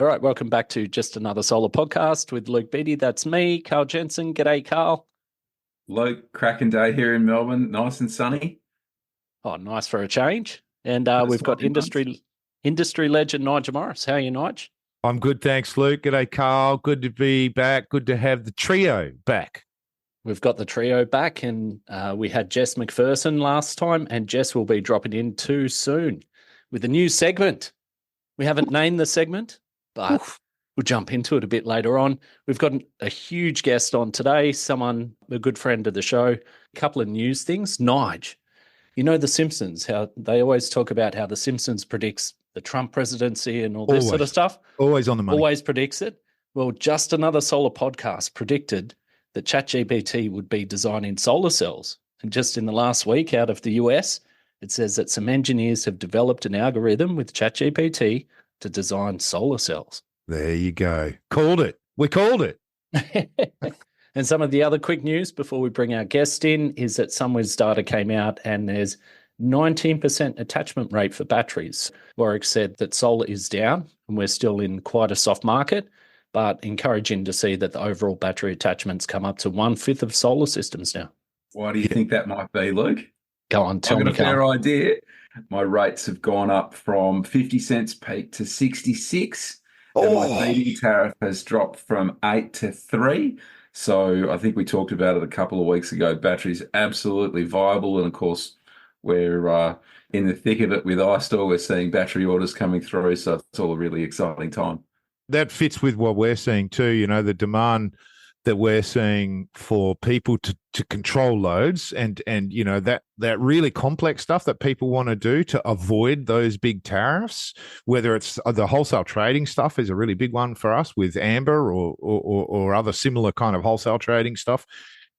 All right, welcome back to Just Another Solar Podcast with Luke Beattie. That's me, Karl Jensen. G'day, Karl. Luke, cracking day here in Melbourne, nice and sunny. Oh, nice for a change. And First we've got time in months. industry legend Nigel Morris. How are you, Nige? I'm good, thanks, Luke. G'day, Karl. Good to be back. Good to have the trio back. We've got the trio back, and we had Jess MacPherson last time, and Jess will be dropping in too soon with a new segment. We haven't named the segment, but we'll jump into it a bit later on. We've got a huge guest on today, a good friend of the show. A couple of news things. Nige, you know The Simpsons, how they always talk about how The Simpsons predicts the Trump presidency and all this sort of stuff. Always on the money. Always predicts it. Well, Just Another Solar Podcast predicted that ChatGPT would be designing solar cells. And just in the last week out of the US, it says that some engineers have developed an algorithm with ChatGPT to design solar cells. There you go. Called it. We called it. And some of the other quick news before we bring our guest in is that Sunwiz data came out and there's 19% attachment rate for batteries. Warwick said that solar is down and we're still in quite a soft market, but encouraging to see that the overall battery attachments come up to 1/5 of solar systems now. Why do you think that might be, Luke? Go on, tell I've me, got a fair Karl. idea. My rates have gone up from 50 cents peak to 66. And my feed-in tariff has dropped from 8 to 3. So I think we talked about it a couple of weeks ago. Batteries absolutely viable. And of course, we're in the thick of it with iStore. We're seeing battery orders coming through. So it's all a really exciting time. That fits with what we're seeing too. You know, the demand that we're seeing for people to control loads and you know that really complex stuff that people want to do to avoid those big tariffs, whether it's the wholesale trading stuff is a really big one for us with Amber or other similar kind of wholesale trading stuff,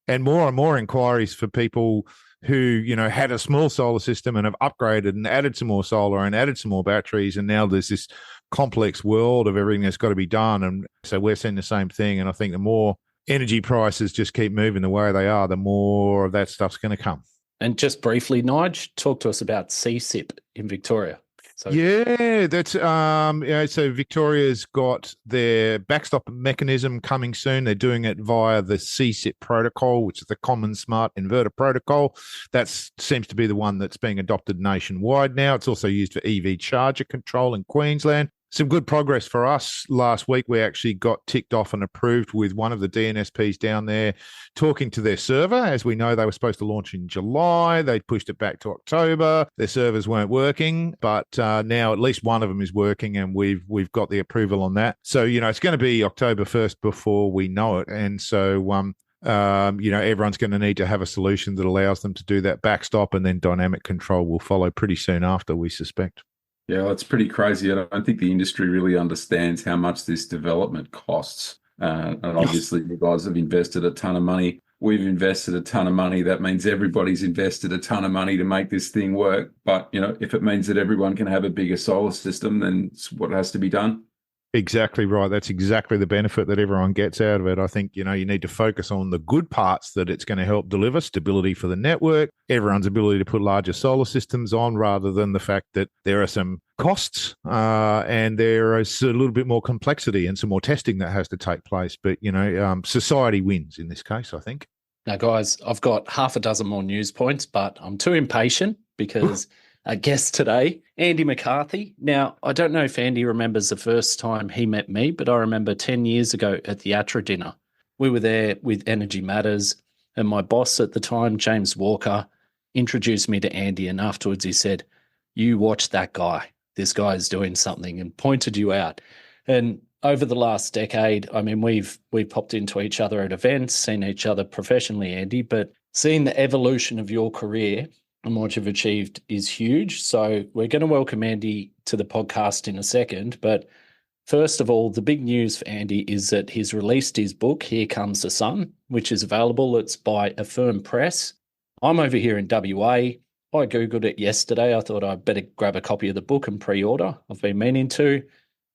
and more inquiries for people who, you know, had a small solar system and have upgraded and added some more solar and added some more batteries. And now there's this complex world of everything that's got to be done. And so we're seeing the same thing. And I think the more energy prices just keep moving the way they are, the more of that stuff's going to come. And just briefly, Nige, talk to us about CSIP in Victoria. Yeah, that's so Victoria's got their backstop mechanism coming soon. They're doing it via the CSIP protocol, which is the Common Smart Inverter Protocol. That seems to be the one that's being adopted nationwide now. It's also used for EV charger control in Queensland. Some good progress for us. Last week, we actually got ticked off and approved with one of the DNSPs down there talking to their server. As we know, they were supposed to launch in July. They pushed it back to October. Their servers weren't working, but now at least one of them is working, and we've got the approval on that. So, you know, it's going to be October 1st before we know it. And so, you know, everyone's going to need to have a solution that allows them to do that backstop, and then dynamic control will follow pretty soon after, we suspect. Yeah, well, it's pretty crazy. I don't think the industry really understands how much this development costs. And obviously, you guys have invested a ton of money. We've invested a ton of money. That means everybody's invested a ton of money to make this thing work. But, you know, if it means that everyone can have a bigger solar system, then it's what has to be done. Exactly right. That's exactly the benefit that everyone gets out of it. I think, you know, you need to focus on the good parts that it's going to help deliver: stability for the network, everyone's ability to put larger solar systems on, rather than the fact that there are some costs and there is a little bit more complexity and some more testing that has to take place. But, you know, society wins in this case, I think. Now, guys, I've got half a dozen more news points, but I'm too impatient because our guest today, Andy McCarthy. Now, I don't know if Andy remembers the first time he met me, but I remember 10 years ago at the ATRA dinner. We were there with Energy Matters, and my boss at the time, James Walker, introduced me to Andy, and afterwards he said, "You watch that guy. This guy is doing something," and pointed you out. And over the last decade, I mean, we've popped into each other at events, seen each other professionally, Andy, but seeing the evolution of your career and what you've achieved is huge. So we're going to welcome Andy to the podcast in a second. But first of all, the big news for Andy is that he's released his book, Here Comes the Sun, which is available. It's by Affirm Press. I'm over here in WA. I Googled it yesterday. I thought I'd better grab a copy of the book and pre-order. I've been meaning to.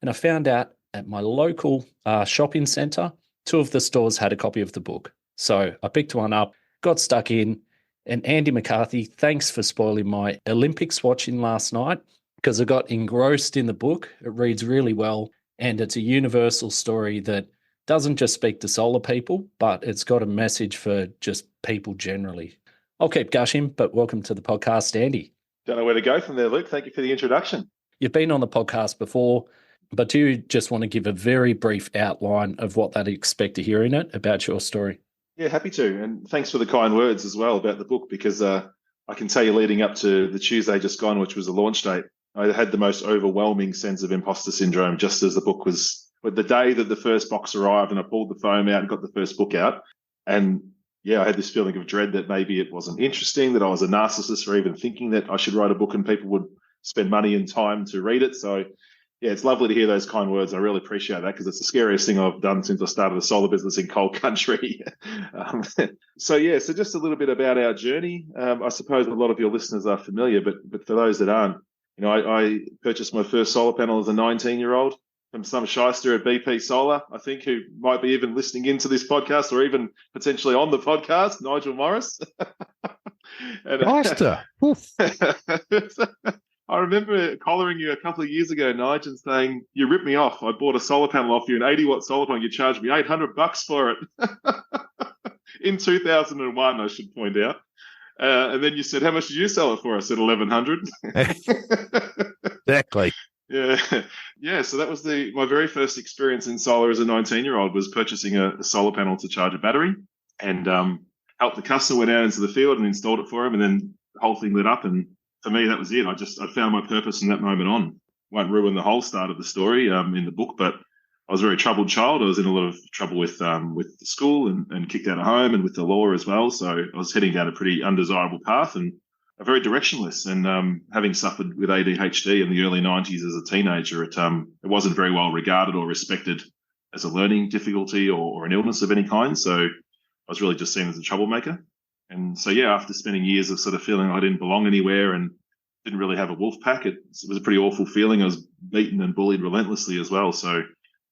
And I found out at my local shopping centre, 2 of the stores had a copy of the book. So I picked one up, got stuck in. And Andy McCarthy, thanks for spoiling my Olympics watching last night, because I got engrossed in the book. It reads really well. And it's a universal story that doesn't just speak to solar people, but it's got a message for just people generally. I'll keep gushing, but welcome to the podcast, Andy. Don't know where to go from there, Luke. Thank you for the introduction. You've been on the podcast before, but do you just want to give a very brief outline of what they'd expect to hear in it about your story? Yeah, happy to. And thanks for the kind words as well about the book, because I can tell you leading up to the Tuesday just gone, which was the launch date, I had the most overwhelming sense of imposter syndrome just as the book was, the day that the first box arrived and I pulled the phone out and got the first book out. And yeah, I had this feeling of dread that maybe it wasn't interesting, that I was a narcissist for even thinking that I should write a book and people would spend money and time to read it. So yeah, it's lovely to hear those kind words. I really appreciate that because it's the scariest thing I've done since I started a solar business in coal country. So just a little bit about our journey. I suppose a lot of your listeners are familiar, but for those that aren't, I purchased my first solar panel as a 19-year-old from some shyster at BP Solar, I think, who might be even listening into this podcast or even potentially on the podcast, Nigel Morris. Shyster. I remember collaring you a couple of years ago, Nigel, and saying, you ripped me off. I bought a solar panel off you, an 80-watt solar panel. You charged me $800 for it. In 2001, I should point out. And then you said, how much did you sell it for? I said, $1,100. Exactly. Yeah. So that was my very first experience in solar as a 19-year-old was purchasing a solar panel to charge a battery and helped the customer, went out into the field and installed it for him. And then the whole thing lit up. And for me, that was it. I found my purpose from that moment on. Won't ruin the whole start of the story in the book, but I was a very troubled child. I was in a lot of trouble with the school and kicked out of home and with the law as well. So I was heading down a pretty undesirable path and very directionless. And having suffered with ADHD in the early 90s as a teenager, it wasn't very well regarded or respected as a learning difficulty or an illness of any kind. So I was really just seen as a troublemaker. And so, yeah, after spending years of sort of feeling I didn't belong anywhere and didn't really have a wolf pack, it was a pretty awful feeling. I was beaten and bullied relentlessly as well. So,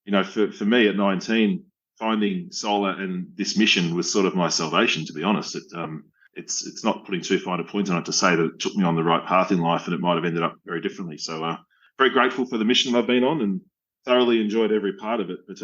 for me at 19, finding solar and this mission was sort of my salvation, to be honest. It's not putting too fine a point on it to say that it took me on the right path in life and it might have ended up very differently. So very grateful for the mission I've been on and thoroughly enjoyed every part of it. But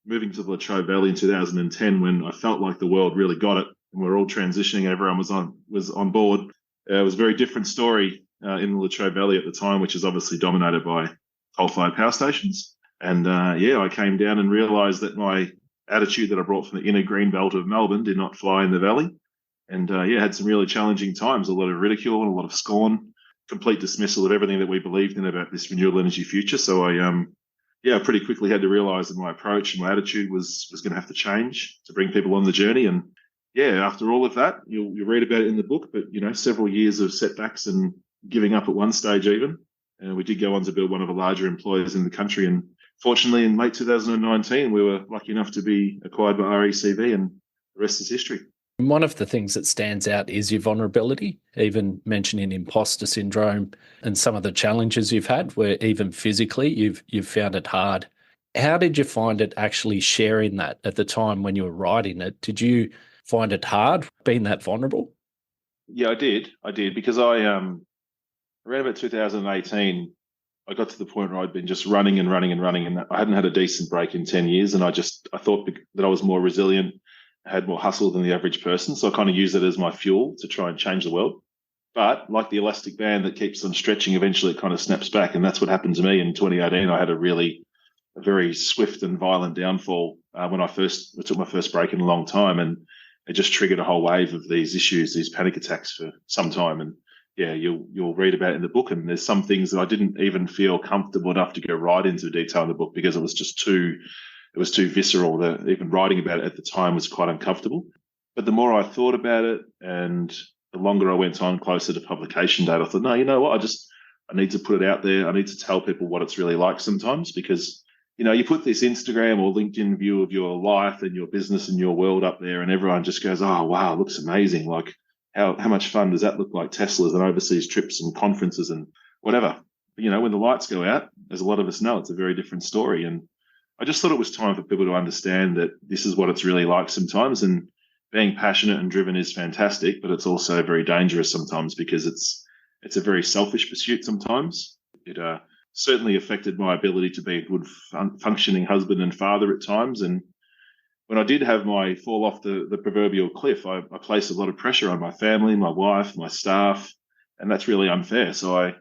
moving to the Latrobe Valley in 2010, when I felt like the world really got it and we're all transitioning, everyone was on board. It was a very different story in the Latrobe Valley at the time, which is obviously dominated by coal-fired power stations. And I came down and realised that my attitude that I brought from the inner green belt of Melbourne did not fly in the valley. And had some really challenging times, a lot of ridicule and a lot of scorn, complete dismissal of everything that we believed in about this renewable energy future. So I pretty quickly had to realise that my approach and my attitude was going to have to change to bring people on the journey. And after all of that, you'll read about it in the book, but several years of setbacks and giving up at one stage even. And we did go on to build one of the larger employers in the country. And fortunately, in late 2019, we were lucky enough to be acquired by RECV, and the rest is history. One of the things that stands out is your vulnerability, even mentioning imposter syndrome and some of the challenges you've had where even physically you've found it hard. How did you find it actually sharing that at the time when you were writing it? Did you find it hard being that vulnerable? Yeah, I did because around about 2018, I got to the point where I'd been just running and I hadn't had a decent break in 10 years. And I thought that I was more resilient, had more hustle than the average person. So I kind of used it as my fuel to try and change the world. But like the elastic band that keeps on stretching, eventually it kind of snaps back. And that's what happened to me in 2018. I had a very swift and violent downfall when I took my first break in a long time. And it just triggered a whole wave of these issues, these panic attacks for some time. And you'll read about it in the book. And there's some things that I didn't even feel comfortable enough to go right into detail in the book because it was just too visceral. That even writing about it at the time was quite uncomfortable. But the more I thought about it and the longer I went on closer to publication date, I thought, no, you know what? I need to put it out there. I need to tell people what it's really like sometimes because, you put this Instagram or LinkedIn view of your life and your business and your world up there and everyone just goes, oh, wow, it looks amazing. Like how much fun does that look like? Teslas and overseas trips and conferences and whatever. But, when the lights go out, as a lot of us know, it's a very different story. And I just thought it was time for people to understand that this is what it's really like sometimes. And being passionate and driven is fantastic, but it's also very dangerous sometimes because it's a very selfish pursuit sometimes. It certainly affected my ability to be a good functioning husband and father at times. And when I did have my fall off the proverbial cliff, I placed a lot of pressure on my family, my wife, my staff, and that's really unfair. So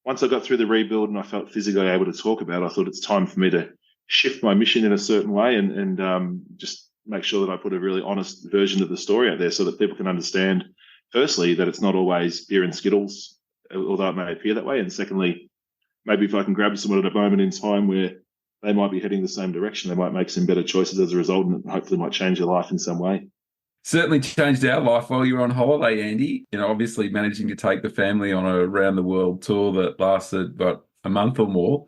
once I got through the rebuild and I felt physically able to talk about it, I thought it's time for me to shift my mission in a certain way and just make sure that I put a really honest version of the story out there so that people can understand, firstly, that it's not always beer and Skittles, although it may appear that way. And secondly, maybe if I can grab someone at a moment in time where they might be heading the same direction, they might make some better choices as a result, and hopefully might change their life in some way. Certainly changed our life while you were on holiday, Andy. Obviously managing to take the family on a around the world tour that lasted about a month or more.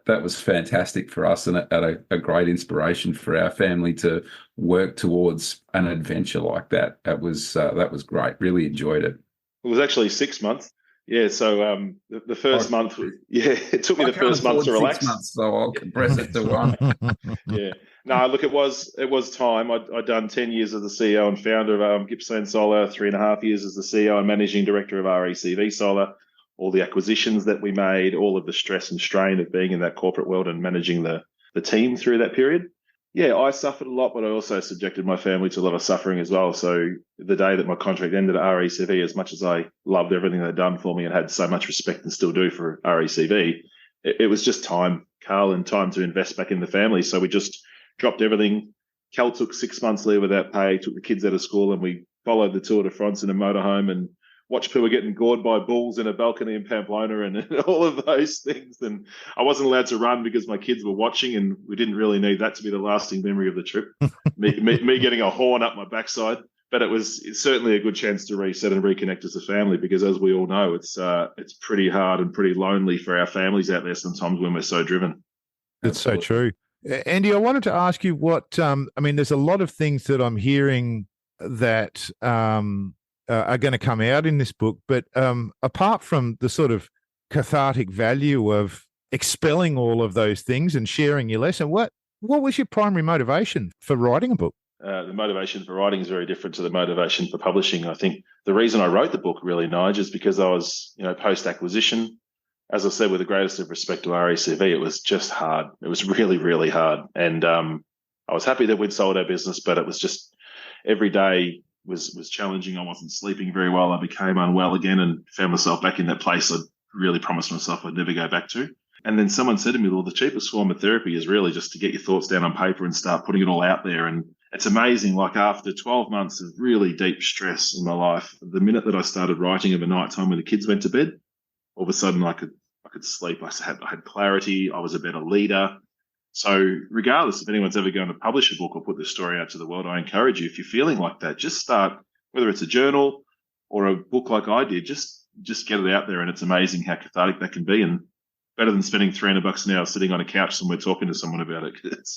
That was fantastic for us and a great inspiration for our family to work towards an adventure like that. That was great. Really enjoyed it. It was actually 6 months. Yeah, so the first month, it took me the first month to relax. 6 months, so I'll compress it to one. Yeah, no, look, it was time. I'd done 10 years as the CEO and founder of Gippsland Solar, 3.5 years as the CEO and managing director of RECV Solar. All the acquisitions that we made, all of the stress and strain of being in that corporate world and managing the team through that period. Yeah, I suffered a lot, but I also subjected my family to a lot of suffering as well. So the day that my contract ended at RECV, as much as I loved everything they'd done for me and had so much respect and still do for RECV, it was just time, Karl, and time to invest back in the family. So we just dropped everything. Cal took 6 months leave without pay, took the kids out of school, and we followed the Tour de France in a motorhome and watch people getting gored by bulls in a balcony in Pamplona and all of those things. And I wasn't allowed to run because my kids were watching, and we didn't really need that to be the lasting memory of the trip. me getting a horn up my backside. But it's certainly a good chance to reset and reconnect as a family, because as we all know, it's pretty hard and pretty lonely for our families out there sometimes when we're so driven. That's so true. Andy, I wanted to ask you what, there's a lot of things that I'm hearing that are going to come out in this book, but apart from the sort of cathartic value of expelling all of those things and sharing your lesson, what was your primary motivation for writing a book? The motivation for writing is very different to the motivation for publishing. I think the reason I wrote the book really, Nigel, is because I was, post-acquisition. As I said, with the greatest of respect to RECV, it was just hard. It was really, really hard. And I was happy that we'd sold our business, but it was just every day was challenging. I wasn't sleeping very well. I became unwell again and found myself back in that place I'd really promised myself I'd never go back to. And then someone said to me, well, the cheapest form of therapy is really just to get your thoughts down on paper and start putting it all out there. And it's amazing, like after 12 months of really deep stress in my life, the minute that I started writing of a night time when the kids went to bed, all of a sudden I could sleep. I had clarity. I was a better leader. So regardless if anyone's ever going to publish a book or put this story out to the world, I encourage you, if you're feeling like that, just start, whether it's a journal or a book like I did, just get it out there. And it's amazing how cathartic that can be, and better than spending $300 an hour sitting on a couch somewhere talking to someone about it.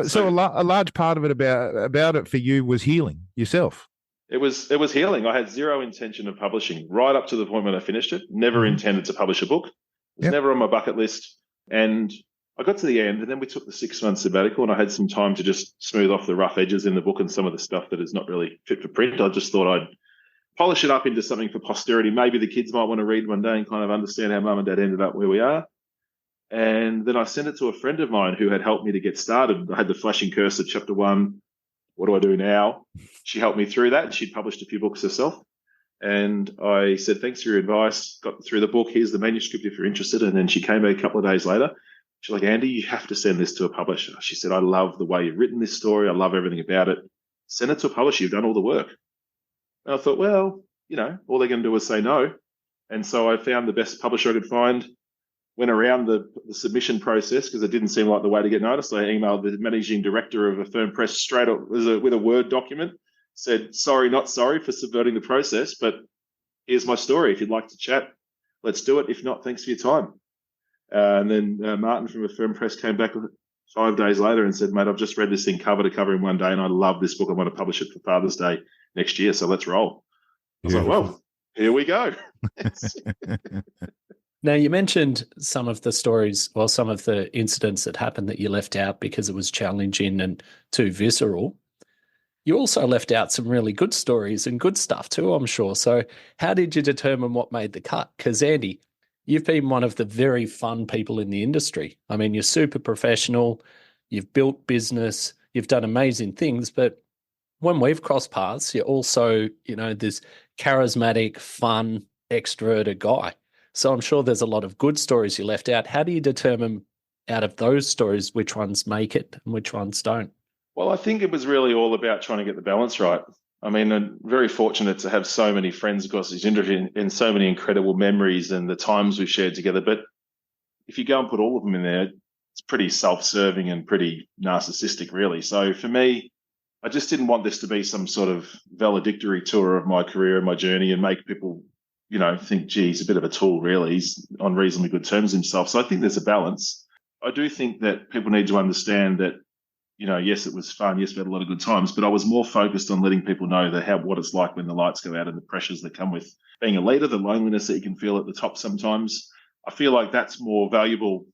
So a large part of it about it for you was healing yourself. It was healing. I had zero intention of publishing right up to the point when I finished it. Never intended to publish a book. It was never on my bucket list. And I got to the end, and then we took the 6 month sabbatical, and I had some time to just smooth off the rough edges in the book and some of the stuff that is not really fit for print. I just thought I'd polish it up into something for posterity. Maybe the kids might want to read one day and kind of understand how mum and dad ended up where we are. And then I sent it to a friend of mine who had helped me to get started. I had the flashing cursor, chapter 1. What do I do now? She helped me through that. She'd published a few books herself. And I said, thanks for your advice. Got through the book. Here's the manuscript if you're interested. And then she came back a couple of days later. She's like, Andy, you have to send this to a publisher. She said, I love the way you've written this story. I love everything about it. Send it to a publisher. You've done all the work. And I thought, well, all they're going to do is say no. And so I found the best publisher I could find, went around the submission process because it didn't seem like the way to get noticed. I emailed the managing director of a firm press straight up with a Word document, said, sorry, not sorry for subverting the process, but here's my story. If you'd like to chat, let's do it. If not, thanks for your time. And then Martin from a firm press came back 5 days later and said, mate, I've just read this thing cover to cover in one day, and I love this book. I want to publish it for Father's Day next year, so let's roll. I was like, well, here we go. Now, you mentioned some of the stories or some of the incidents that happened that you left out because it was challenging and too visceral. You also left out some really good stories and good stuff too, I'm sure. So how did you determine what made the cut? Because, Andy, you've been one of the very fun people in the industry. I mean, you're super professional, you've built business, you've done amazing things, but when we've crossed paths, you're also, this charismatic, fun, extroverted guy. So I'm sure there's a lot of good stories you left out. How do you determine out of those stories which ones make it and which ones don't? Well, I think it was really all about trying to get the balance right. I mean, I'm very fortunate to have so many friends across this industry and so many incredible memories and the times we've shared together. But if you go and put all of them in there, it's pretty self-serving and pretty narcissistic, really. So for me, I just didn't want this to be some sort of valedictory tour of my career and my journey and make people, think, gee, he's a bit of a tool, really. He's on reasonably good terms himself. So I think there's a balance. I do think that people need to understand that, yes, it was fun. Yes, we had a lot of good times, but I was more focused on letting people know what it's like when the lights go out and the pressures that come with being a leader, the loneliness that you can feel at the top sometimes. I feel like that's more valuable.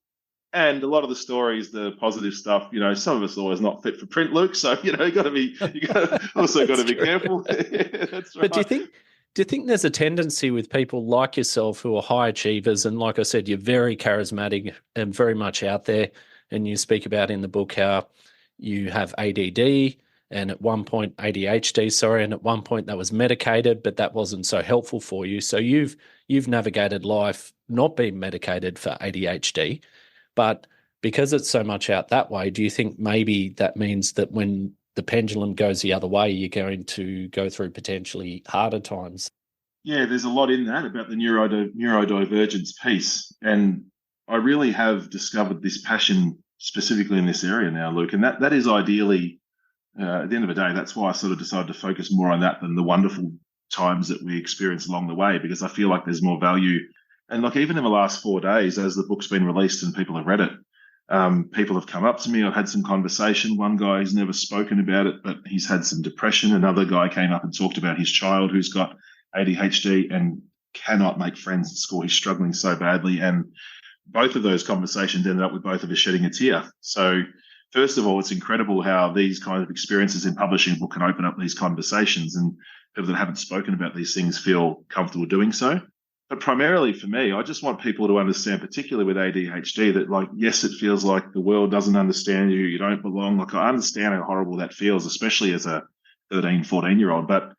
And a lot of the stories, the positive stuff, some of us are always not fit for print, Luke. So, you got to be careful. That's right. But do you think there's a tendency with people like yourself who are high achievers? And like I said, you're very charismatic and very much out there. And you speak about in the book how you have ADD and at one point ADHD, and at one point that was medicated, but that wasn't so helpful for you. So you've navigated life not being medicated for ADHD. But because it's so much out that way, do you think maybe that means that when the pendulum goes the other way, you're going to go through potentially harder times? Yeah, there's a lot in that about the neurodivergence piece. And I really have discovered this passion specifically in this area now, Luke. And that is ideally, at the end of the day, that's why I sort of decided to focus more on that than the wonderful times that we experience along the way, because I feel like there's more value. And like even in the last 4 days, as the book's been released and people have read it, people have come up to me. I've had some conversation. One guy has never spoken about it, but he's had some depression. Another guy came up and talked about his child who's got ADHD and cannot make friends at school. He's struggling so badly. And both of those conversations ended up with both of us shedding a tear. So first of all, it's incredible how these kind of experiences in publishing a book can open up these conversations, and people that haven't spoken about these things feel comfortable doing so. But primarily for me, I just want people to understand, particularly with ADHD, that like, yes, it feels like the world doesn't understand you. You don't belong. Like, I understand how horrible that feels, especially as a 13, 14-year-old, but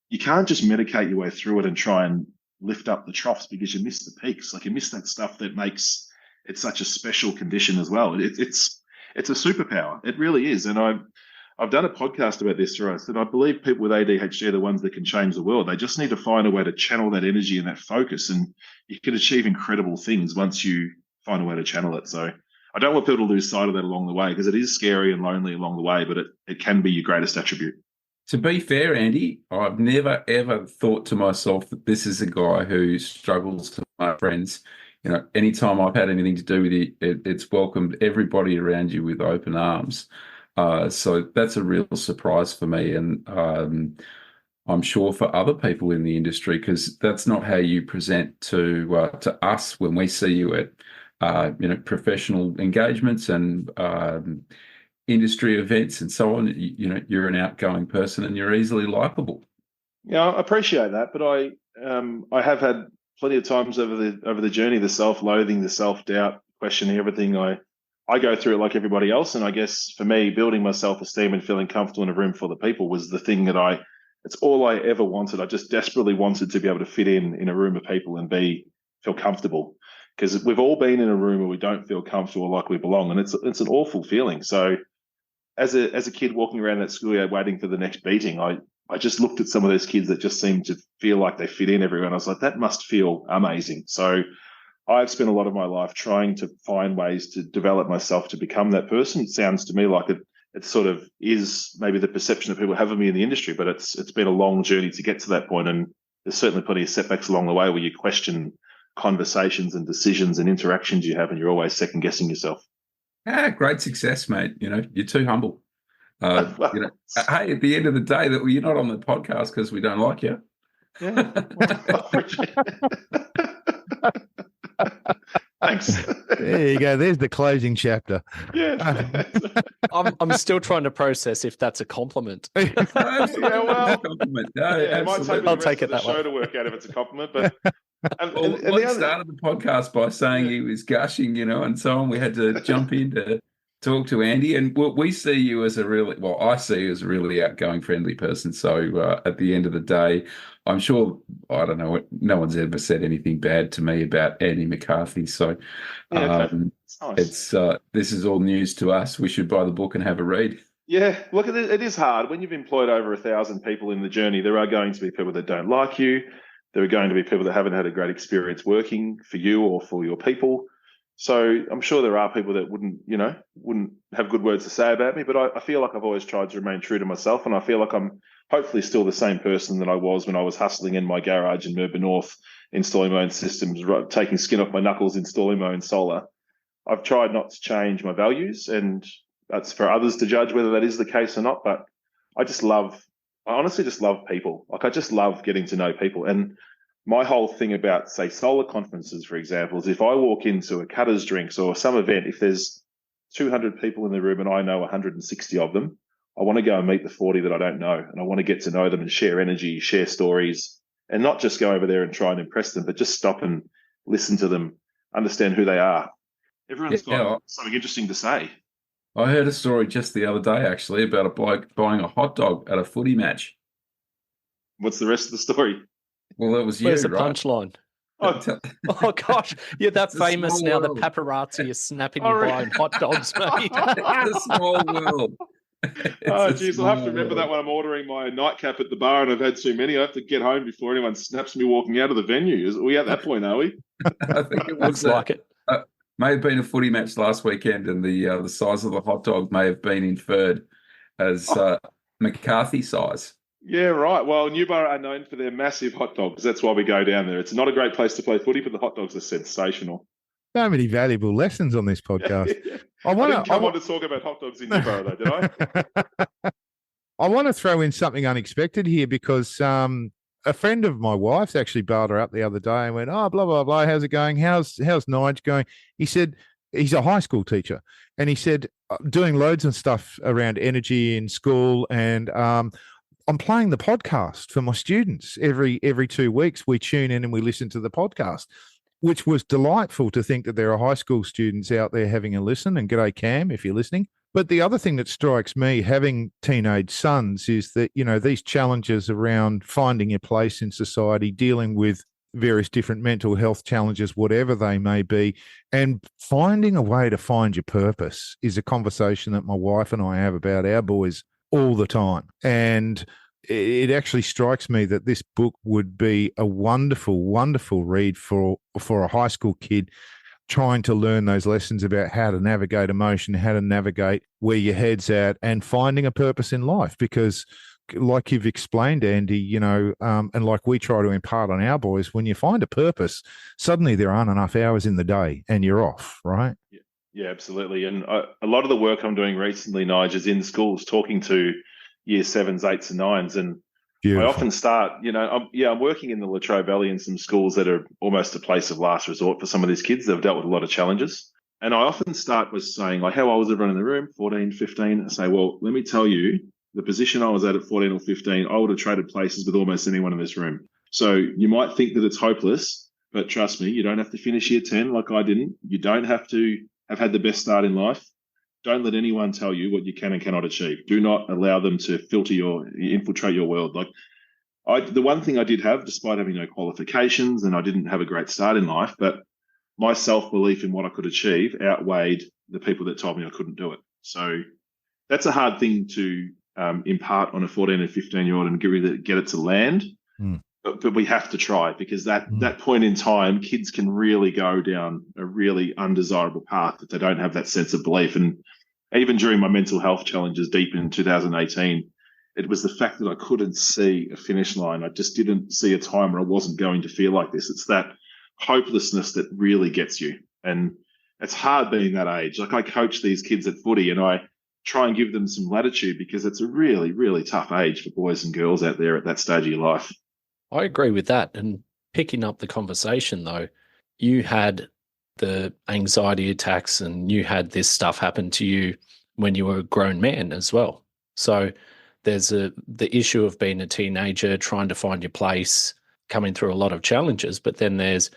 you can't just medicate your way through it and try and lift up the troughs, because you miss the peaks. Like, you miss that stuff that makes it such a special condition as well. It's a superpower. It really is. And I've done a podcast about this through us, and I believe people with ADHD are the ones that can change the world. They just need to find a way to channel that energy and that focus, and you can achieve incredible things once you find a way to channel it. So I don't want people to lose sight of that along the way, because it is scary and lonely along the way, but it can be your greatest attribute. To be fair, Andy, I've never, ever thought to myself that this is a guy who struggles to make friends. Anytime I've had anything to do with it, it's welcomed everybody around you with open arms. So that's a real surprise for me, and I'm sure for other people in the industry, because that's not how you present to us when we see you at professional engagements and industry events and so on. You're an outgoing person and you're easily likable. Yeah, I appreciate that, but I have had plenty of times over the journey, the self-loathing, the self-doubt, questioning everything. I go through it like everybody else. And I guess for me, building my self-esteem and feeling comfortable in a room full of people was the thing that it's all I ever wanted. I just desperately wanted to be able to fit in a room of people and feel comfortable, because we've all been in a room where we don't feel comfortable, like we belong. And it's an awful feeling. So as a kid walking around that schoolyard waiting for the next beating, I just looked at some of those kids that just seemed to feel like they fit in everywhere. And I was like, that must feel amazing. So I've spent a lot of my life trying to find ways to develop myself to become that person. It sounds to me like it sort of is maybe the perception that people have of me in the industry, but it's been a long journey to get to that point. And there's certainly plenty of setbacks along the way where you question conversations and decisions and interactions you have, and you're always second guessing yourself. Great success, mate. You're too humble. Hey, at the end of the day, that you're not on the podcast because we don't like you. Yeah. Thanks. There you go. There's the closing chapter. Yeah. I'm still trying to process if that's a compliment. Compliment. No, it might take I'll take it that show way. to work out if it's a compliment, but Well, Luke started the podcast by saying he was gushing, and so on. We had to jump in to talk to Andy, and we see you as I see you as a really outgoing, friendly person. So at the end of the day, I'm sure, I don't know, no one's ever said anything bad to me about Andy McCarthy. So It's nice. this is all news to us. We should buy the book and have a read. Yeah, look, it is hard. When you've employed over 1,000 people in the journey, there are going to be people that don't like you. There are going to be people that haven't had a great experience working for you or for your people. So I'm sure there are people that wouldn't have good words to say about me, but I feel like I've always tried to remain true to myself, and I feel like I'm hopefully still the same person that I was when I was hustling in my garage in Melbourne North, installing my own systems, taking skin off my knuckles, installing my own solar. I've tried not to change my values, and that's for others to judge whether that is the case or not. But I honestly just love people. Like, I just love getting to know people. And my whole thing about, say, solar conferences, for example, is if I walk into a Cutter's Drinks or some event, if there's 200 people in the room and I know 160 of them, I want to go and meet the 40 that I don't know. And I want to get to know them and share energy, share stories, and not just go over there and try and impress them, but just stop and listen to them, understand who they are. Everyone's got something interesting to say. I heard a story just the other day, actually, about a bloke buying a hot dog at a footy match. What's the rest of the story? Well, that was Where's you, the right? punchline? Oh, Oh gosh, you're that It's a famous small now. world. The paparazzi is snapping you Oh, buying hot dogs, mate. It's a small world. Oh, geez, I'll have to remember that when I'm ordering my nightcap at the bar and I've had too many. I have to get home before anyone snaps me walking out of the venue. Are we at that point, are we? I think it Looks like it. may have been a footy match last weekend, and the size of the hot dog may have been inferred as McCarthy size. Yeah, right. Well, Newborough are known for their massive hot dogs. That's why we go down there. It's not a great place to play footy, but the hot dogs are sensational. So many valuable lessons on this podcast. I didn't come on to talk about hot dogs in Newborough, though, did I? I want to throw in something unexpected here because a friend of my wife's actually bailed her up the other day and went, "Oh, blah blah blah. How's it going? How's Nigel going?" He said he's a high school teacher, and he said doing loads of stuff around energy in school, and I'm playing the podcast for my students every 2 weeks. We tune in and we listen to the podcast, which was delightful to think that there are high school students out there having a listen. And g'day, Cam, if you're listening. But the other thing that strikes me, having teenage sons, is that, these challenges around finding your place in society, dealing with various different mental health challenges, whatever they may be, and finding a way to find your purpose is a conversation that my wife and I have about our boys all the time. And it actually strikes me that this book would be a wonderful, wonderful read for a high school kid trying to learn those lessons about how to navigate emotion, how to navigate where your head's at, and finding a purpose in life. Because like you've explained, Andy, and like we try to impart on our boys, when you find a purpose, suddenly there aren't enough hours in the day and you're off, right? Yeah, absolutely. And a lot of the work I'm doing recently, Nigel, is in schools, talking to year 7s, 8s and 9s. And Beautiful. I often start, I'm working in the Latrobe Valley in some schools that are almost a place of last resort for some of these kids that have dealt with a lot of challenges. And I often start with saying, like, how old was everyone in the room? 14, 15. I say, well, let me tell you, the position I was at 14 or 15, I would have traded places with almost anyone in this room. So you might think that it's hopeless, but trust me, you don't have to finish year 10 like I didn't. You don't have to have had the best start in life. Don't let anyone tell you what you can and cannot achieve. Do not allow them to infiltrate your world. Like, the one thing I did have, despite having no qualifications and I didn't have a great start in life, but my self-belief in what I could achieve outweighed the people that told me I couldn't do it. So that's a hard thing to impart on a 14 and 15-year-old and get it to land. But we have to try, because that point in time, kids can really go down a really undesirable path if they don't have that sense of belief. And even during my mental health challenges deep in 2018, it was the fact that I couldn't see a finish line. I just didn't see a time where I wasn't going to feel like this. It's that hopelessness that really gets you. And it's hard being that age. Like, I coach these kids at footy and I try and give them some latitude, because it's a really, really tough age for boys and girls out there at that stage of your life. I agree with that. And picking up the conversation, though, you had the anxiety attacks and you had this stuff happen to you when you were a grown man as well. So there's the issue of being a teenager, trying to find your place, coming through a lot of challenges. But then there's,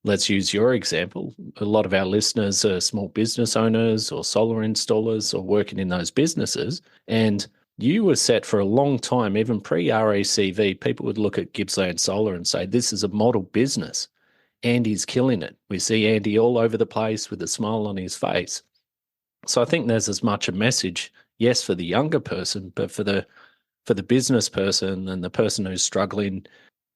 let's use your example. A lot of our listeners are small business owners or solar installers or working in those businesses. And you were set for a long time, even pre-RACV, people would look at Gippsland Solar and say, this is a model business. Andy's killing it. We see Andy all over the place with a smile on his face. So I think there's as much a message, yes, for the younger person, but for the business person and the person who's struggling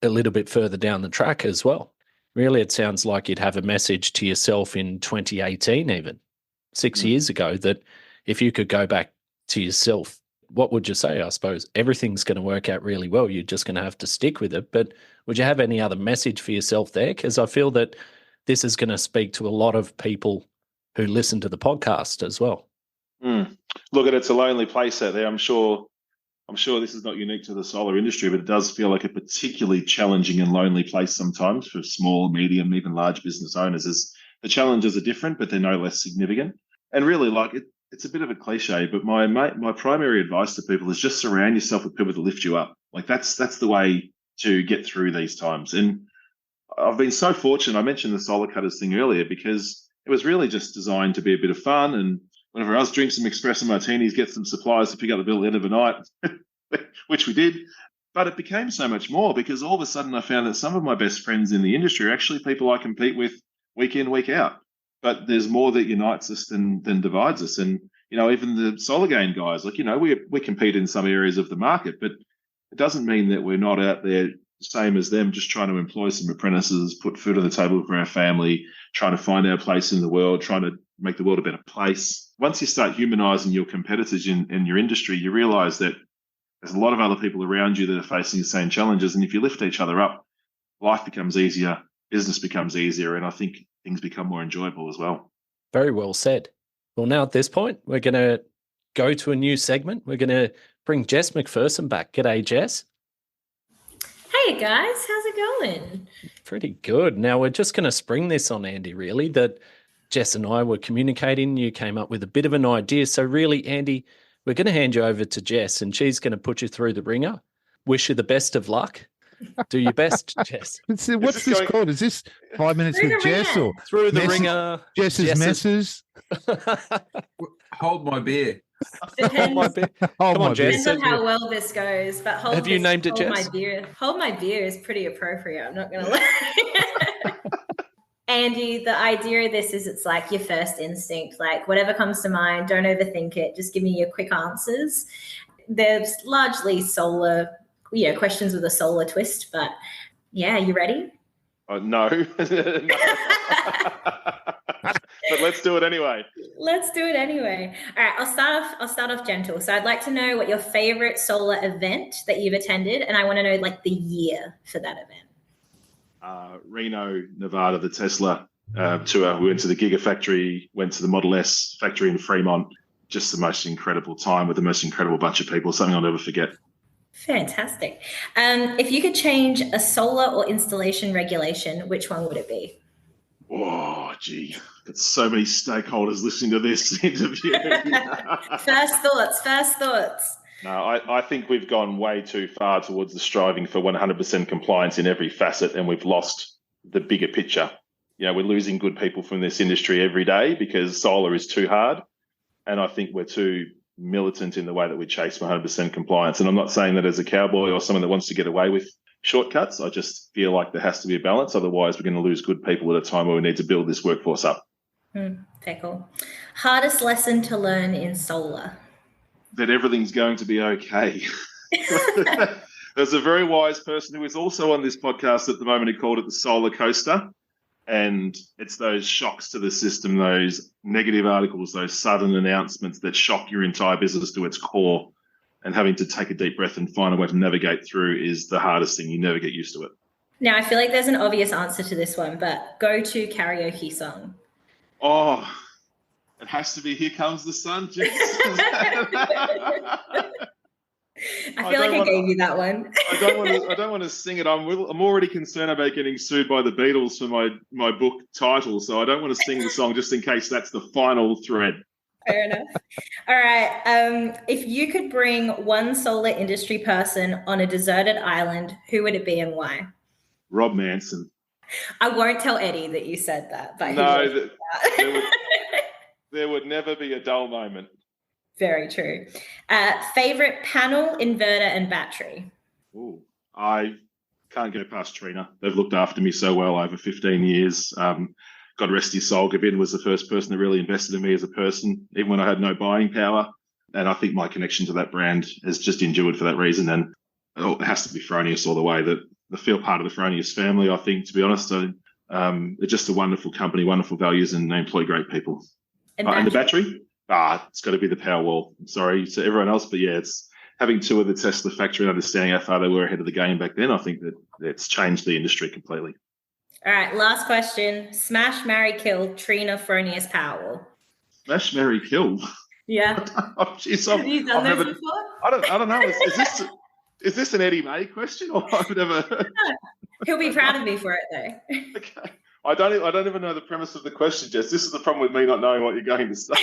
a little bit further down the track as well. Really, it sounds like you'd have a message to yourself in 2018, even 6 years ago, that if you could go back to yourself, what would you say? I suppose everything's going to work out really well. You're just going to have to stick with it. But would you have any other message for yourself there? Because I feel that this is going to speak to a lot of people who listen to the podcast as well. Look, it's a lonely place out there. I'm sure this is not unique to the solar industry, but it does feel like a particularly challenging and lonely place sometimes for small, medium, even large business owners. As the challenges are different, but they're no less significant. And really, like it's a bit of a cliche, but my primary advice to people is just surround yourself with people to lift you up. Like that's the way to get through these times. And I've been so fortunate. I mentioned the solar cutters thing earlier because it was really just designed to be a bit of fun. And whenever else drink some espresso martinis, get some supplies to pick up the bill at the end of the night, which we did. But it became so much more because all of a sudden I found that some of my best friends in the industry are actually people I compete with week in, week out. But there's more that unites us than divides us. And, even the solar gain guys, we compete in some areas of the market, but it doesn't mean that we're not out there same as them, just trying to employ some apprentices, put food on the table for our family, trying to find our place in the world, trying to make the world a better place. Once you start humanizing your competitors in your industry, you realize that there's a lot of other people around you that are facing the same challenges. And if you lift each other up, life becomes easier, business becomes easier, and I think things become more enjoyable as well. Very well said. Well, now at this point, we're going to go to a new segment. We're going to bring Jess MacPherson back. G'day, Jess. Hey, guys. How's it going? Pretty good. Now, we're just going to spring this on Andy, really, that Jess and I were communicating. You came up with a bit of an idea. So really, Andy, we're going to hand you over to Jess and she's going to put you through the ringer. Wish you the best of luck. Do your best, Jess. What's this called? Is this 5 minutes with Jess or through the ringer? Jess's messes? Hold my beer. Hold my beer. Come on, Jess. Depends on how well this goes. But have you named it, Jess? Hold my beer is pretty appropriate. I'm not going to lie. Andy, the idea of this is it's like your first instinct. Like whatever comes to mind, don't overthink it. Just give me your quick answers. There's largely solar, questions with a solar twist. But yeah, you ready? No. But let's do it anyway. Let's do it anyway. All right, I'll start off gentle. So I'd like to know what your favorite solar event that you've attended, and I want to know like the year for that event. Reno, Nevada, the Tesla tour. We went to the Gigafactory, went to the Model S factory in Fremont. Just the most incredible time with the most incredible bunch of people. Something I'll never forget. Fantastic. If you could change a solar or installation regulation, which one would it be? Oh, gee. Got so many stakeholders listening to this interview. First thoughts. No, I think we've gone way too far towards the striving for 100% compliance in every facet, and we've lost the bigger picture. We're losing good people from this industry every day because solar is too hard, and I think we're too militant in the way that we chase 100% compliance. And I'm not saying that as a cowboy or someone that wants to get away with shortcuts. I just feel like there has to be a balance. Otherwise, we're going to lose good people at a time where we need to build this workforce up. Very cool. Hardest lesson to learn in solar? That everything's going to be okay. There's a very wise person who is also on this podcast at the moment who called it the solar coaster. And it's those shocks to the system, those negative articles, those sudden announcements that shock your entire business to its core. And having to take a deep breath and find a way to navigate through is the hardest thing. You never get used to it. Now, I feel like there's an obvious answer to this one, but go-to karaoke song. Oh, it has to be "Here Comes the Sun." I feel like I gave you that one. I don't want to sing it. I'm already concerned about getting sued by the Beatles for my book title, so I don't want to sing the song just in case that's the final thread. Fair enough. All right. If you could bring one solar industry person on a deserted island, who would it be and why? Rob Manson. I won't tell Eddie that you said that. But No, there would never be a dull moment. Very true. Favorite panel, inverter, and battery? Ooh, I can't go past Trina. They've looked after me so well over 15 years. God rest his soul. Gavin was the first person that really invested in me as a person, even when I had no buying power. And I think my connection to that brand has just endured for that reason. And it has to be Fronius all the way. That I feel part of the Fronius family, I think, to be honest. So, they're just a wonderful company, wonderful values, and they employ great people. And the battery? It's got to be the Powerwall. I'm sorry to everyone else, but yeah, it's having two of the Tesla factory and understanding how far they were ahead of the game back then. I think that it's changed the industry completely. All right, last question. Smash, marry, kill, Trina, Fronius, Powerwall. Smash, marry, kill? Yeah. Have you done this before? I don't know. Is this an Eddie May question? Or I've never... He'll be proud of me for it, though. Okay. I don't even know the premise of the question, Jess. This is the problem with me not knowing what you're going to say.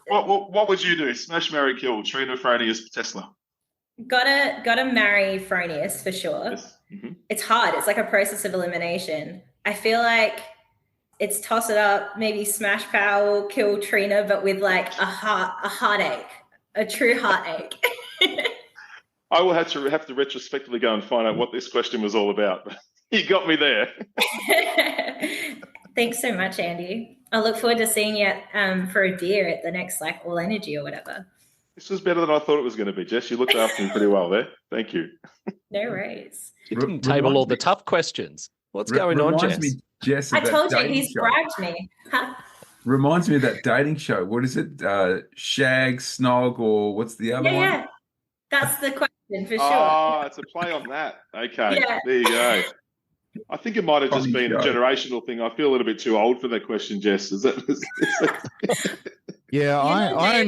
What would you do? Smash, marry, kill, Trina, Fronius, Tesla? Gotta marry Fronius for sure. Yes. Mm-hmm. It's hard. It's like a process of elimination. I feel like it's toss it up, maybe smash Powell, kill Trina, but with like a heartache, a true heartache. I will have to retrospectively go and find out what this question was all about. You got me there. Thanks so much, Andy. I look forward to seeing you for a beer at the next All Energy or whatever. This was better than I thought it was going to be, Jess. You looked after me pretty well there. Thank you. No worries. You didn't table all the tough questions. What's going on, Jess? Me, Jess, I told you, he's bribed me. Huh? Reminds me of that dating show. What is it? Shag, Snog, or what's the other one? Yeah, that's the question for sure. Oh, it's a play on that. Okay, yeah. There you go. I think it might have just been a generational thing. I feel a little bit too old for that question, Jess. Is that? Yeah, I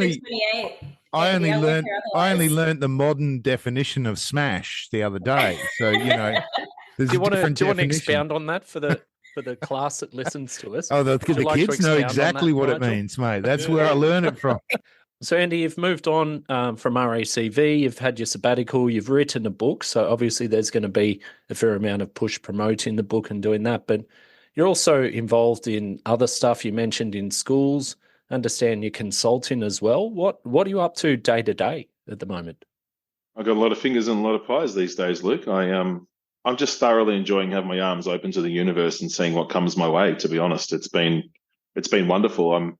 only learned the modern definition of smash the other day. So there's do you want to expound on that for the class that listens to us? Oh, the kids know exactly what it means, mate. That's where I learn it from. So, Andy, you've moved on from RACV, you've had your sabbatical, you've written a book, so obviously there's going to be a fair amount of push promoting the book and doing that, but you're also involved in other stuff you mentioned in schools, understand you're consulting as well. What are you up to day to day at the moment? I've got a lot of fingers and a lot of pies these days, Luke. I'm just thoroughly enjoying having my arms open to the universe and seeing what comes my way, to be honest. It's been wonderful. I'm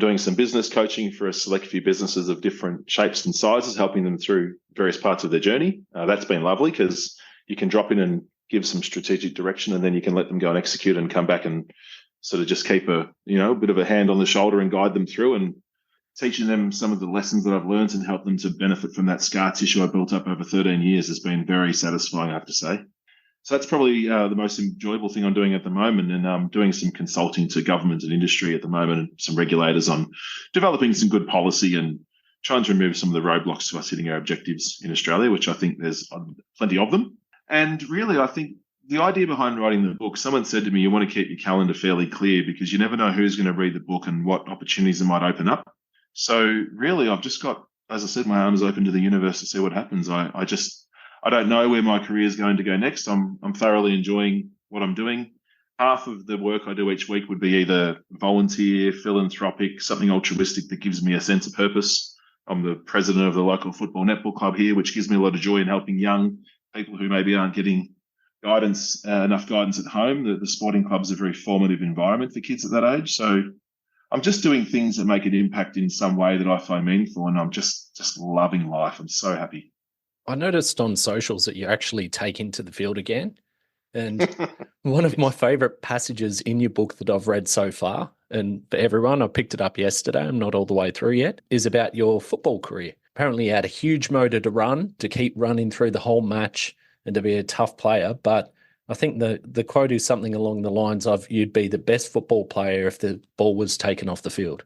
doing some business coaching for a select few businesses of different shapes and sizes, helping them through various parts of their journey. That's been lovely because you can drop in and give some strategic direction, and then you can let them go and execute and come back and sort of just keep a bit of a hand on the shoulder and guide them through, and teaching them some of the lessons that I've learned and help them to benefit from that scar tissue I built up over 13 years has been very satisfying, I have to say. So that's probably the most enjoyable thing I'm doing at the moment. And I'm doing some consulting to government and industry at the moment and some regulators on developing some good policy and trying to remove some of the roadblocks to us hitting our objectives in Australia, which I think there's plenty of them. And really, I think the idea behind writing the book, someone said to me, you want to keep your calendar fairly clear because you never know who's going to read the book and what opportunities it might open up. So really, I've just got, as I said, my arms open to the universe to see what happens. I don't know where my career is going to go next. I'm thoroughly enjoying what I'm doing. Half of the work I do each week would be either volunteer, philanthropic, something altruistic that gives me a sense of purpose. I'm the president of the local football netball club here, which gives me a lot of joy in helping young people who maybe aren't getting enough guidance at home. The sporting club's a very formative environment for kids at that age. So I'm just doing things that make an impact in some way that I find meaningful, and I'm just loving life. I'm so happy. I noticed on socials that you're actually taking to the field again. And one of my favorite passages in your book that I've read so far, and for everyone, I picked it up yesterday, I'm not all the way through yet, is about your football career. Apparently you had a huge motor to run, to keep running through the whole match and to be a tough player. But I think the quote is something along the lines of, you'd be the best football player if the ball was taken off the field.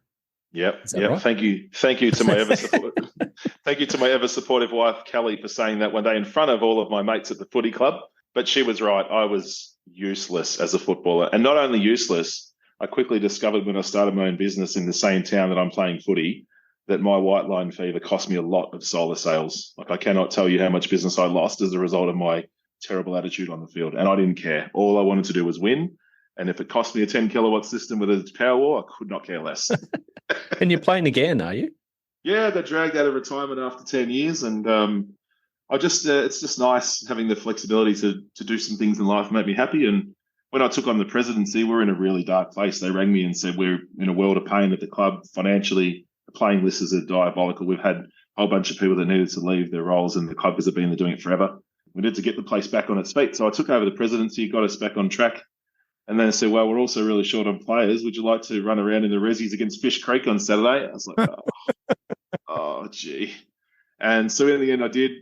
Yep. Right? Thank you to my ever supportive wife Kelly for saying that one day in front of all of my mates at the footy club. But she was right. I was useless as a footballer, and not only useless. I quickly discovered when I started my own business in the same town that I'm playing footy that my white line fever cost me a lot of solar sales. Like, I cannot tell you how much business I lost as a result of my terrible attitude on the field, and I didn't care. All I wanted to do was win. And if it cost me a 10 kilowatt system with a power wall, I could not care less. And you're playing again, are you? Yeah, I got dragged out of retirement after 10 years. And it's just nice having the flexibility to do some things in life that make me happy. And when I took on the presidency, we're in a really dark place. They rang me and said, we're in a world of pain at the club financially. The playing lists are diabolical. We've had a whole bunch of people that needed to leave their roles in the club because they've been doing it forever. We need to get the place back on its feet. So I took over the presidency, got us back on track. And then I said, well, we're also really short on players. Would you like to run around in the Resies against Fish Creek on Saturday? I was like, oh, gee. And so in the end, I did.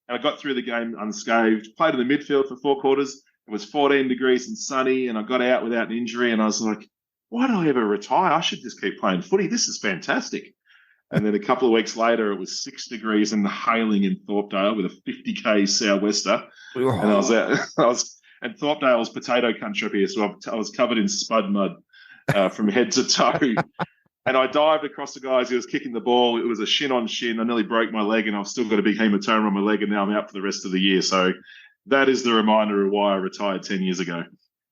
And I got through the game unscathed, played in the midfield for 4 quarters. It was 14 degrees and sunny, and I got out without an injury. And I was like, why did I ever retire? I should just keep playing footy. This is fantastic. And then a couple of weeks later, it was 6 degrees and hailing in Thorpedale with a 50k sou'wester. And I was out. And Thorpedale's potato country up here, so I was covered in spud mud from head to toe. And I dived across the guy as he was kicking the ball. It was a shin on shin. I nearly broke my leg, and I've still got a big hematoma on my leg, and now I'm out for the rest of the year. So that is the reminder of why I retired 10 years ago.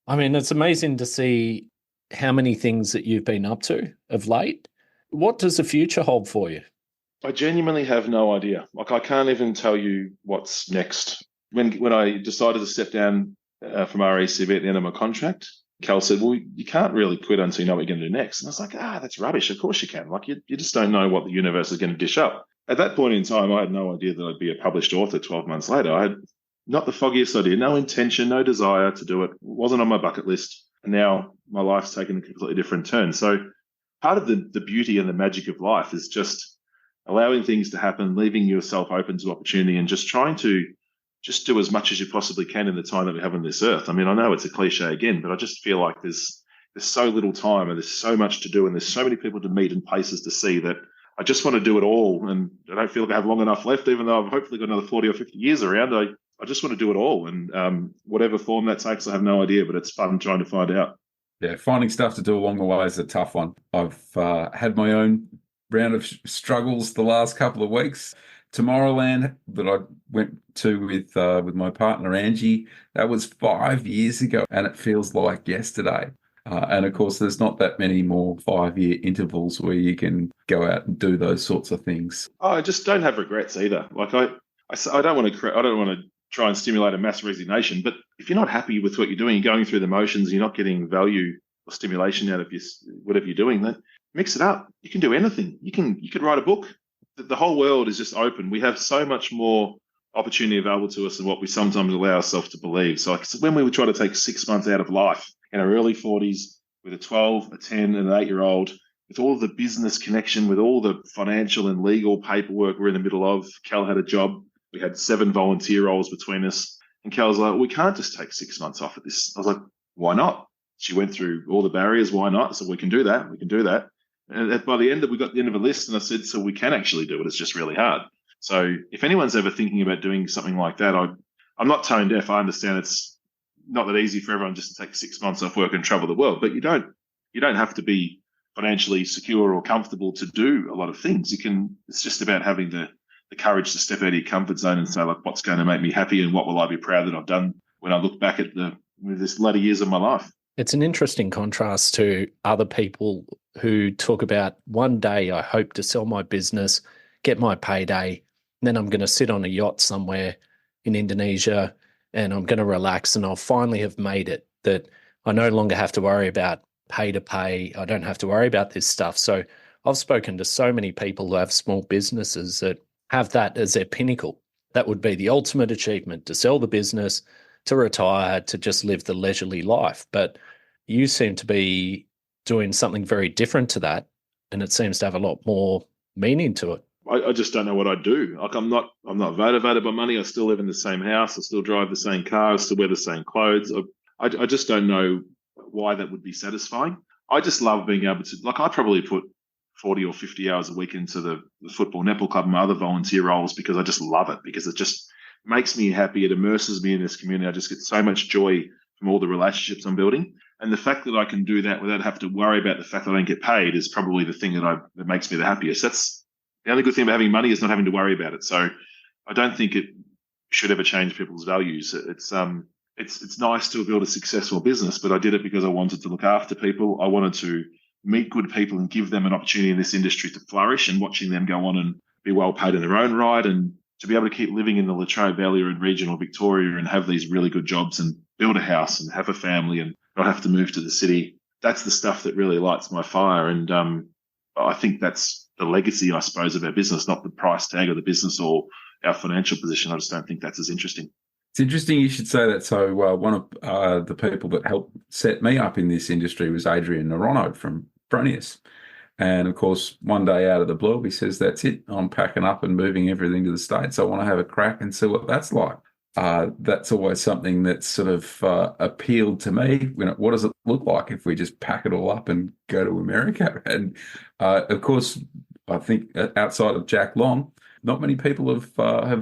I mean, it's amazing to see how many things that you've been up to of late. What does the future hold for you? I genuinely have no idea. Like, I can't even tell you what's next. When I decided to step down from RACB at the end of my contract, Karl said, well, you can't really quit until you know what you're going to do next. And I was like, that's rubbish. Of course you can. Like, you just don't know what the universe is going to dish up. At that point in time, I had no idea that I'd be a published author 12 months later. I had not the foggiest idea, no intention, no desire to do it. It wasn't on my bucket list. And now my life's taken a completely different turn. So part of the beauty and the magic of life is just allowing things to happen, leaving yourself open to opportunity, and just trying to just do as much as you possibly can in the time that we have on this earth. I mean, I know it's a cliche again, but I just feel like there's so little time, and there's so much to do, and there's so many people to meet and places to see, that I just want to do it all. And I don't feel like I have long enough left, even though I've hopefully got another 40 or 50 years around. I just want to do it all. And whatever form that takes, I have no idea, but it's fun trying to find out. Yeah, finding stuff to do along the way is a tough one. I've had my own round of struggles the last couple of weeks. Tomorrowland that I went to with my partner Angie, that was 5 years ago, and it feels like yesterday. And of course, there's not that many more 5-year intervals where you can go out and do those sorts of things. I just don't have regrets either. Like I don't want to try and stimulate a mass resignation, but if you're not happy with what you're doing, you're going through the motions, you're not getting value or stimulation out of whatever you're doing, then mix it up. You can do anything. You could write a book. The whole world is just open. We have so much more opportunity available to us than what we sometimes allow ourselves to believe. So when we would try to take 6 months out of life in our early 40s with a 12, a 10, and an 8-year-old, with all the business connection, with all the financial and legal paperwork we're in the middle of, Karl had a job. We had 7 volunteer roles between us. And Karl was like, we can't just take 6 months off of this. I was like, why not? She went through all the barriers. Why not? So we can do that. We can do that. And by the end we got the end of a list, and I said, so we can actually do it. It's just really hard. So if anyone's ever thinking about doing something like that, I'm not tone deaf. I understand it's not that easy for everyone just to take 6 months off work and travel the world, but you don't have to be financially secure or comfortable to do a lot of things. It's just about having the courage to step out of your comfort zone and say, like, what's going to make me happy, and what will I be proud that I've done when I look back at this latter years of my life. It's an interesting contrast to other people who talk about, one day I hope to sell my business, get my payday, and then I'm going to sit on a yacht somewhere in Indonesia and I'm going to relax, and I'll finally have made it, that I no longer have to worry about pay to pay. I don't have to worry about this stuff. So I've spoken to so many people who have small businesses that have that as their pinnacle. That would be the ultimate achievement, to sell the business, to retire, to just live the leisurely life. But you seem to be doing something very different to that, and it seems to have a lot more meaning to it. I just don't know what I'd do. Like, I'm not motivated by money. I still live in the same house. I still drive the same car. I still wear the same clothes. I just don't know why that would be satisfying. I just love being able to, like, I probably put 40 or 50 hours a week into the football netball club and my other volunteer roles, because I just love it, because it just makes me happy. It immerses me in this community. I just get so much joy from all the relationships I'm building. And the fact that I can do that without having to worry about the fact that I don't get paid is probably the thing that makes me the happiest. That's the only good thing about having money, is not having to worry about it. So I don't think it should ever change people's values. It's nice to build a successful business, but I did it because I wanted to look after people. I wanted to meet good people and give them an opportunity in this industry to flourish, and watching them go on and be well paid in their own right, and to be able to keep living in the Latrobe Valley or in regional Victoria and have these really good jobs and build a house and have a family and not have to move to the city. That's the stuff that really lights my fire. And I think that's the legacy, I suppose, of our business, not the price tag of the business or our financial position. I just don't think that's as interesting. It's interesting you should say that. So one of the people that helped set me up in this industry was Adrian Narono from Fronius. And, of course, one day out of the blue, he says, that's it. I'm packing up and moving everything to the States. I want to have a crack and see what that's like. That's always something that's sort of appealed to me. What does it look like if we just pack it all up and go to America? And, of course, I think outside of Jack Long, not many people have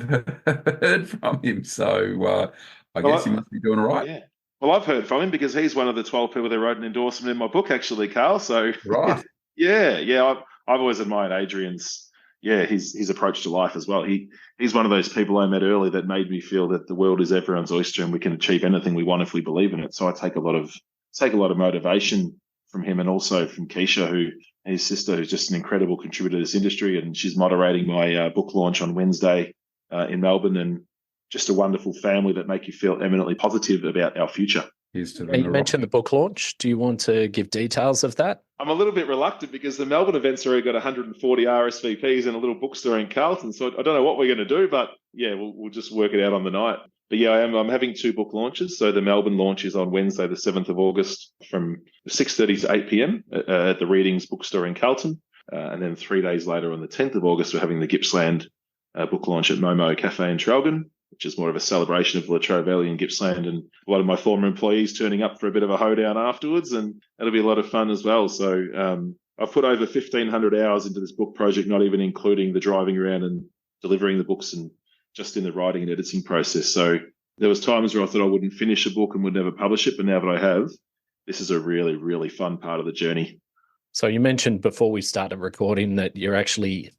heard from him. So I guess he must be doing all right. Yeah. Well, I've heard from him because he's one of the 12 people that wrote an endorsement in my book, actually, Karl. So right. Yeah. I've always admired Adrian's, his approach to life as well. He's one of those people I met early that made me feel that the world is everyone's oyster and we can achieve anything we want if we believe in it. So I take a lot of motivation from him, and also from Keisha, his sister, who's just an incredible contributor to this industry, and she's moderating my book launch on Wednesday in Melbourne, and just a wonderful family that make you feel eminently positive about our future. You mentioned the book launch. Do you want to give details of that? I'm a little bit reluctant because the Melbourne event's already got 140 RSVPs in a little bookstore in Carlton. So I don't know what we're going to do, but we'll just work it out on the night. But I'm having 2 book launches. So the Melbourne launch is on Wednesday, the 7th of August from 6:30 to 8 p.m. at the Readings bookstore in Carlton. And then 3 days later on the 10th of August, we're having the Gippsland book launch at Momo Cafe in Traralgon, which is more of a celebration of Latrobe Valley and Gippsland, and a lot of my former employees turning up for a bit of a hoedown afterwards, and it'll be a lot of fun as well. So I've put over 1,500 hours into this book project, not even including the driving around and delivering the books and just in the writing and editing process. So there was times where I thought I wouldn't finish a book and would never publish it, but now that I have, this is a really, really fun part of the journey. So you mentioned before we started recording that you're actually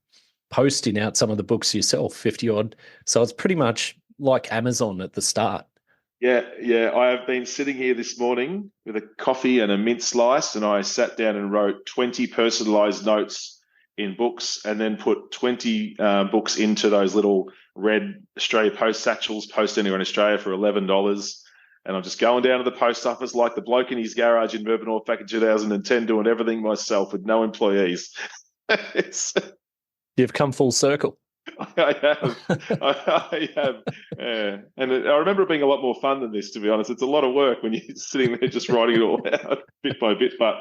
posting out some of the books yourself, 50 odd. So it's pretty much like Amazon at the start. Yeah. I have been sitting here this morning with a coffee and a mint slice, and I sat down and wrote 20 personalized notes in books, and then put 20 books into those little red Australia Post satchels, Post Anywhere in Australia, for $11. And I'm just going down to the post office like the bloke in his garage in Mervynhall back in 2010, doing everything myself with no employees. You've come full circle. I have. And I remember it being a lot more fun than this, to be honest. It's a lot of work when you're sitting there just writing it all out bit by bit, but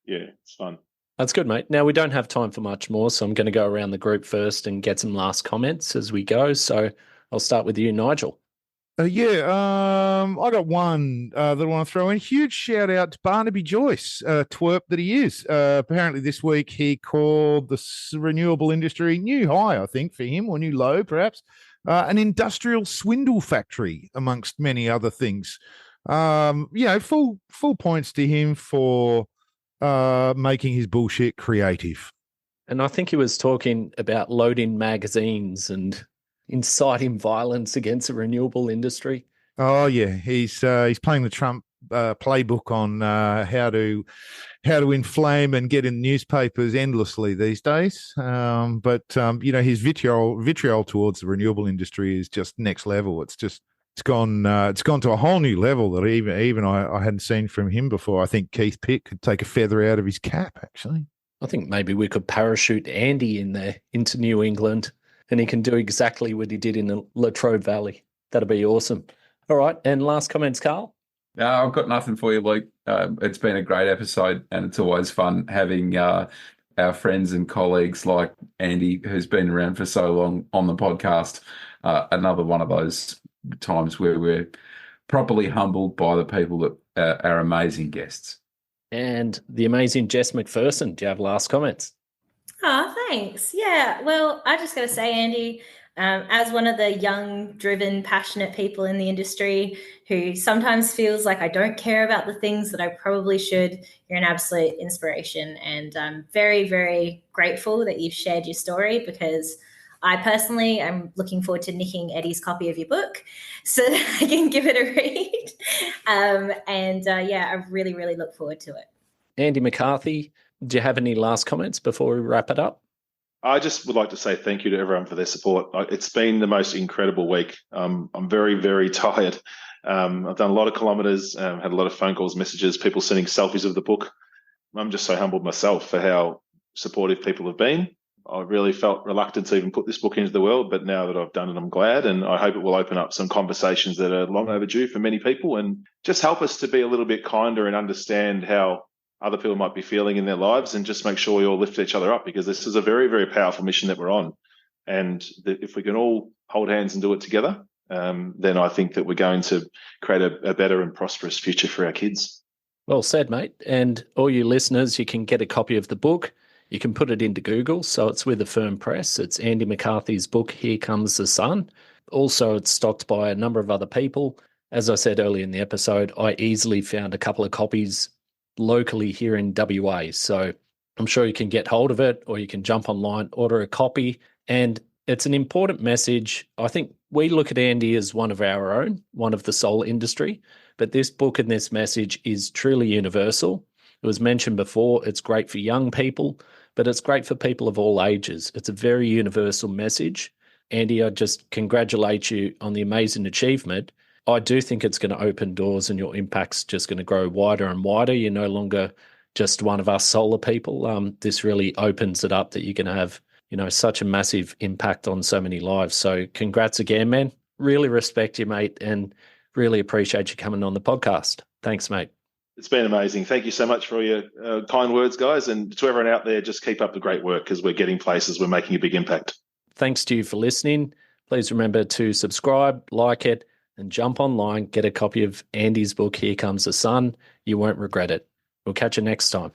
it's fun. That's good, mate. Now, we don't have time for much more, so I'm going to go around the group first and get some last comments as we go. So I'll start with you, Nigel. I got one that I want to throw in. Huge shout out to Barnaby Joyce, twerp that he is. Apparently this week he called the renewable industry new high, I think, for him, or new low, perhaps. An industrial swindle factory, amongst many other things. Full points to him for making his bullshit creative. And I think he was talking about loading magazines and inciting violence against the renewable industry. Oh yeah, he's playing the Trump playbook on how to inflame and get in newspapers endlessly these days. But his vitriol towards the renewable industry is just next level. It's gone to a whole new level that even I hadn't seen from him before. I think Keith Pitt could take a feather out of his cap, actually. I think maybe we could parachute Andy in there into New England, and he can do exactly what he did in the Latrobe Valley. That'd be awesome. All right, and last comments, Karl? No, I've got nothing for you, Luke. It's been a great episode, and it's always fun having our friends and colleagues like Andy, who's been around for so long, on the podcast. Another one of those times where we're properly humbled by the people that are amazing guests. And the amazing Jess MacPherson, do you have last comments? Oh, thanks. Yeah, well, I just got to say, Andy, as one of the young, driven, passionate people in the industry who sometimes feels like I don't care about the things that I probably should, you're an absolute inspiration. And I'm very, very grateful that you've shared your story, because I personally am looking forward to nicking Eddie's copy of your book so that I can give it a read. I really, really look forward to it. Andy McCarthy, do you have any last comments before we wrap it up? I just would like to say thank you to everyone for their support. It's been the most incredible week. I'm very, very tired. I've done a lot of kilometres, had a lot of phone calls, messages, people sending selfies of the book. I'm just so humbled myself for how supportive people have been. I really felt reluctant to even put this book into the world, but now that I've done it, I'm glad, and I hope it will open up some conversations that are long overdue for many people and just help us to be a little bit kinder and understand how other people might be feeling in their lives, and just make sure we all lift each other up, because this is a very, very powerful mission that we're on. And if we can all hold hands and do it together, then I think that we're going to create a better and prosperous future for our kids. Well said, mate. And all you listeners, you can get a copy of the book. You can put it into Google. So it's with a firm press. It's Andy McCarthy's book, Here Comes the Sun. Also, it's stocked by a number of other people. As I said earlier in the episode, I easily found a couple of copies locally here in WA. So I'm sure you can get hold of it, or you can jump online, order a copy. And it's an important message. I think we look at Andy as one of our own, one of the soul industry. But this book and this message is truly universal. It was mentioned before, it's great for young people, but it's great for people of all ages. It's a very universal message. Andy, I just congratulate you on the amazing achievement. I do think it's going to open doors, and your impact's just going to grow wider and wider. You're no longer just one of us solar people. This really opens it up that you're going to have, such a massive impact on so many lives. So congrats again, man. Really respect you, mate, and really appreciate you coming on the podcast. Thanks, mate. It's been amazing. Thank you so much for all your kind words, guys. And to everyone out there, just keep up the great work, because we're getting places. We're making a big impact. Thanks to you for listening. Please remember to subscribe, like it, and jump online, get a copy of Andy's book, Here Comes the Sun. You won't regret it. We'll catch you next time.